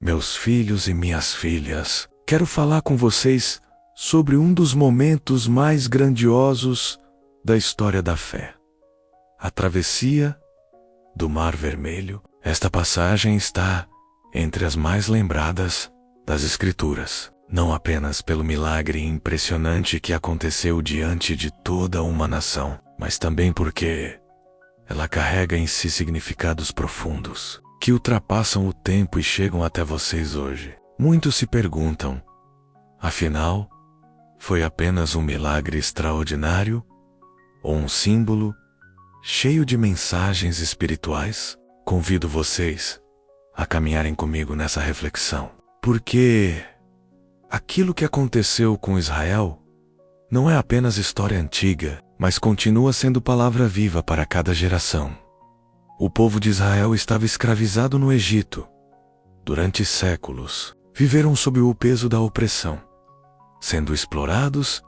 Meus filhos e minhas filhas, quero falar com vocês sobre um dos momentos mais grandiosos da história da fé. A travessia do Mar Vermelho. Esta passagem está entre as mais lembradas das Escrituras, não apenas pelo milagre impressionante que aconteceu diante de toda uma nação, mas também porque ela carrega em si significados profundos, que ultrapassam o tempo e chegam até vocês hoje. Muitos se perguntam, afinal, foi apenas um milagre extraordinário ou um símbolo cheio de mensagens espirituais? Convido vocês a caminharem comigo nessa reflexão, porque aquilo que aconteceu com Israel não é apenas história antiga, mas continua sendo palavra viva para cada geração. O povo de Israel estava escravizado no Egito. Durante séculos, viveram sob o peso da opressão, sendo explorados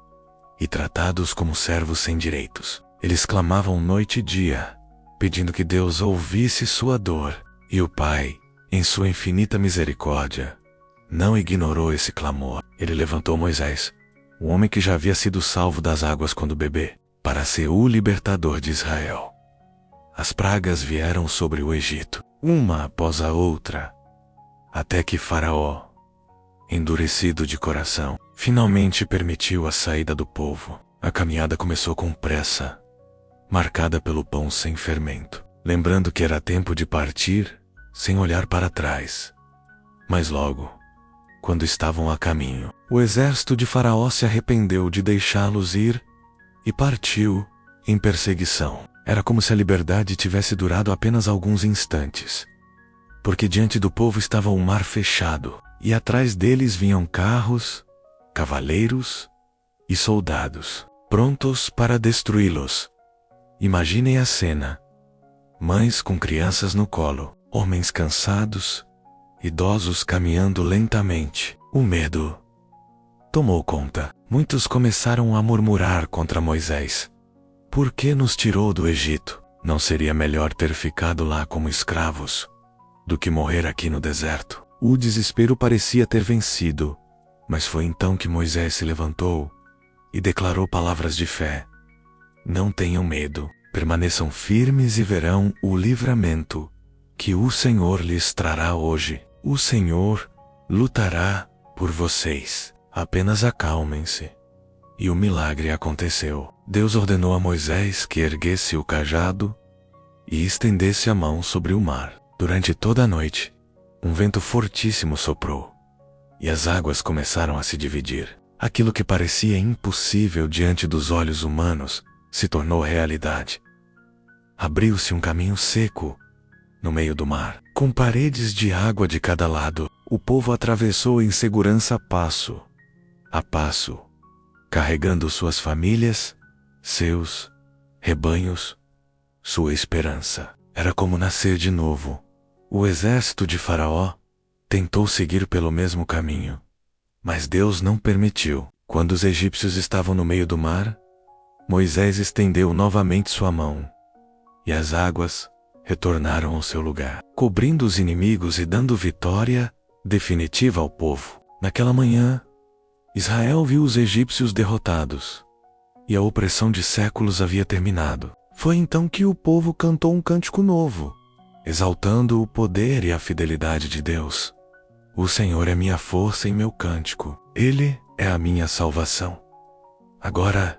e tratados como servos sem direitos. Eles clamavam noite e dia, pedindo que Deus ouvisse sua dor, e o Pai, em sua infinita misericórdia, não ignorou esse clamor. Ele levantou Moisés, o homem que já havia sido salvo das águas quando bebê, para ser o libertador de Israel. As pragas vieram sobre o Egito, uma após a outra, até que Faraó, endurecido de coração, finalmente permitiu a saída do povo. A caminhada começou com pressa, marcada pelo pão sem fermento, lembrando que era tempo de partir sem olhar para trás. Mas logo, quando estavam a caminho, o exército de Faraó se arrependeu de deixá-los ir e partiu em perseguição. Era como se a liberdade tivesse durado apenas alguns instantes, porque diante do povo estava o mar fechado, e atrás deles vinham carros, cavaleiros e soldados, prontos para destruí-los. Imaginem a cena: mães com crianças no colo, homens cansados, idosos caminhando lentamente. O medo tomou conta. Muitos começaram a murmurar contra Moisés. Por que nos tirou do Egito? Não seria melhor ter ficado lá como escravos do que morrer aqui no deserto? O desespero parecia ter vencido, mas foi então que Moisés se levantou e declarou palavras de fé. Não tenham medo, permaneçam firmes e verão o livramento que o Senhor lhes trará hoje. O Senhor lutará por vocês. Apenas acalmem-se. E o milagre aconteceu. Deus ordenou a Moisés que erguesse o cajado e estendesse a mão sobre o mar. Durante toda a noite, um vento fortíssimo soprou, e as águas começaram a se dividir. Aquilo que parecia impossível diante dos olhos humanos se tornou realidade. Abriu-se um caminho seco no meio do mar, com paredes de água de cada lado. O povo atravessou em segurança passo a passo, carregando suas famílias, seus rebanhos, sua esperança. Era como nascer de novo. O exército de Faraó tentou seguir pelo mesmo caminho, mas Deus não permitiu. Quando os egípcios estavam no meio do mar, Moisés estendeu novamente sua mão, e as águas retornaram ao seu lugar, cobrindo os inimigos e dando vitória definitiva ao povo. Naquela manhã, Israel viu os egípcios derrotados, e a opressão de séculos havia terminado. Foi então que o povo cantou um cântico novo, exaltando o poder e a fidelidade de Deus. O Senhor é minha força e meu cântico. Ele é a minha salvação. Agora,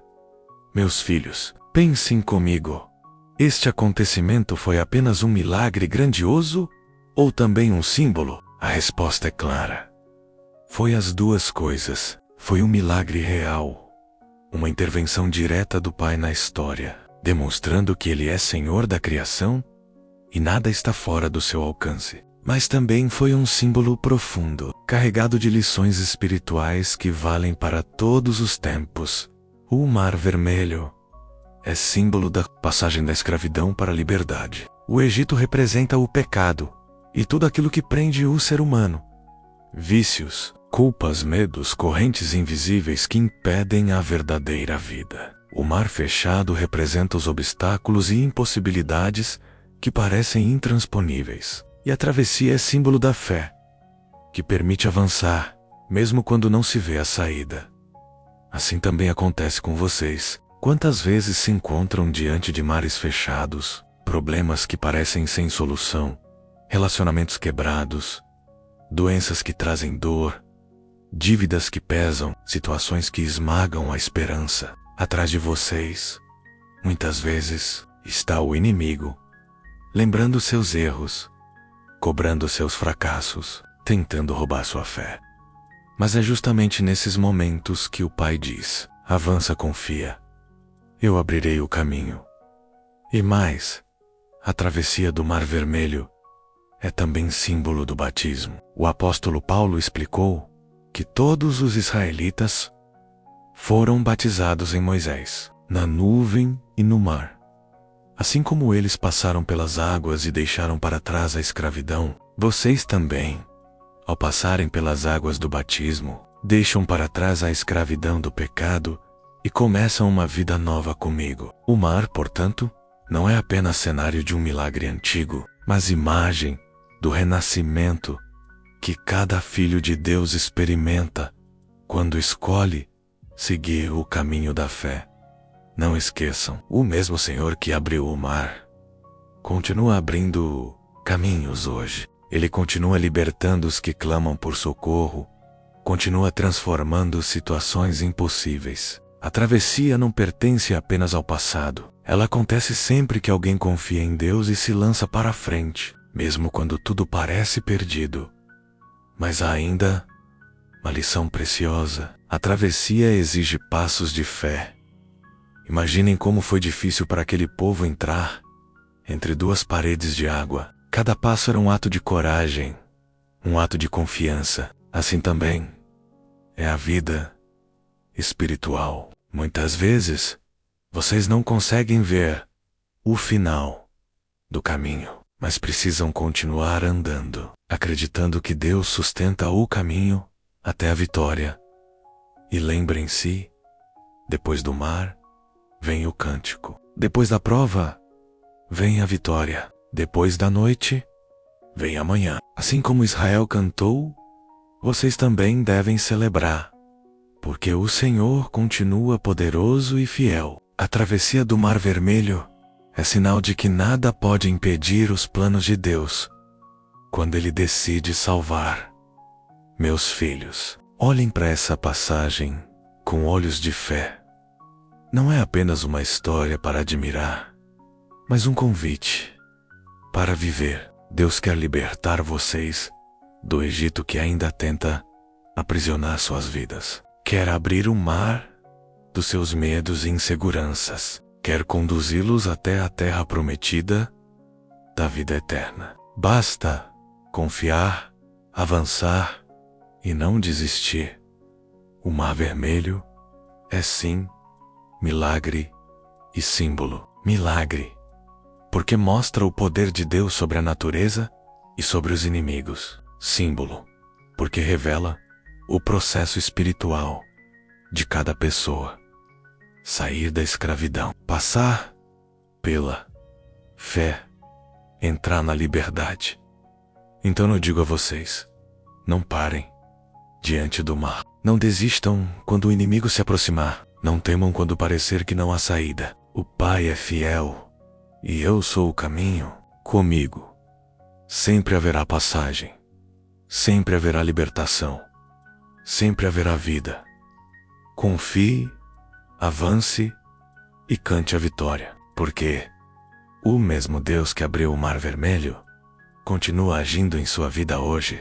meus filhos, pensem comigo. Este acontecimento foi apenas um milagre grandioso ou também um símbolo? A resposta é clara. Foi as duas coisas. Foi um milagre real, uma intervenção direta do Pai na história, demonstrando que Ele é Senhor da criação e nada está fora do seu alcance. Mas também foi um símbolo profundo, carregado de lições espirituais que valem para todos os tempos. O Mar Vermelho é símbolo da passagem da escravidão para a liberdade. O Egito representa o pecado e tudo aquilo que prende o ser humano. Vícios, culpas, medos, correntes invisíveis que impedem a verdadeira vida. O mar fechado representa os obstáculos e impossibilidades que parecem intransponíveis. E a travessia é símbolo da fé, que permite avançar, mesmo quando não se vê a saída. Assim também acontece com vocês. Quantas vezes se encontram diante de mares fechados, problemas que parecem sem solução, relacionamentos quebrados, doenças que trazem dor, dívidas que pesam, situações que esmagam a esperança. Atrás de vocês, muitas vezes, está o inimigo, lembrando seus erros, cobrando seus fracassos, tentando roubar sua fé. Mas é justamente nesses momentos que o Pai diz: avança, confia, eu abrirei o caminho. E mais, a travessia do Mar Vermelho é também símbolo do batismo. O apóstolo Paulo explicou que todos os israelitas foram batizados em Moisés, na nuvem e no mar. Assim como eles passaram pelas águas e deixaram para trás a escravidão, vocês também, ao passarem pelas águas do batismo, deixam para trás a escravidão do pecado e começam uma vida nova comigo. O mar, portanto, não é apenas cenário de um milagre antigo, mas imagem do renascimento que cada filho de Deus experimenta quando escolhe seguir o caminho da fé. Não esqueçam, o mesmo Senhor que abriu o mar continua abrindo caminhos hoje. Ele continua libertando os que clamam por socorro, continua transformando situações impossíveis. A travessia não pertence apenas ao passado. Ela acontece sempre que alguém confia em Deus e se lança para a frente, mesmo quando tudo parece perdido. Mas há ainda uma lição preciosa. A travessia exige passos de fé. Imaginem como foi difícil para aquele povo entrar entre duas paredes de água. Cada passo era um ato de coragem, um ato de confiança. Assim também é a vida espiritual. Muitas vezes, vocês não conseguem ver o final do caminho, mas precisam continuar andando, acreditando que Deus sustenta o caminho até a vitória. E lembrem-se, depois do mar, vem o cântico. Depois da prova, vem a vitória. Depois da noite, vem a manhã. Assim como Israel cantou, vocês também devem celebrar, porque o Senhor continua poderoso e fiel. A travessia do Mar Vermelho é sinal de que nada pode impedir os planos de Deus quando Ele decide salvar. Meus filhos, olhem para essa passagem com olhos de fé. Não é apenas uma história para admirar, mas um convite para viver. Deus quer libertar vocês do Egito que ainda tenta aprisionar suas vidas. Quer abrir o mar dos seus medos e inseguranças. Quer conduzi-los até a terra prometida da vida eterna. Basta confiar, avançar e não desistir. O Mar Vermelho é sim milagre e símbolo. Milagre, porque mostra o poder de Deus sobre a natureza e sobre os inimigos. Símbolo, porque revela o processo espiritual de cada pessoa. Sair da escravidão, passar pela fé, entrar na liberdade. Então eu digo a vocês, não parem diante do mar. Não desistam quando o inimigo se aproximar. Não temam quando parecer que não há saída. O Pai é fiel e eu sou o caminho. Comigo sempre haverá passagem, sempre haverá libertação, sempre haverá vida. Confie, avance e cante a vitória, porque o mesmo Deus que abriu o Mar Vermelho continua agindo em sua vida hoje.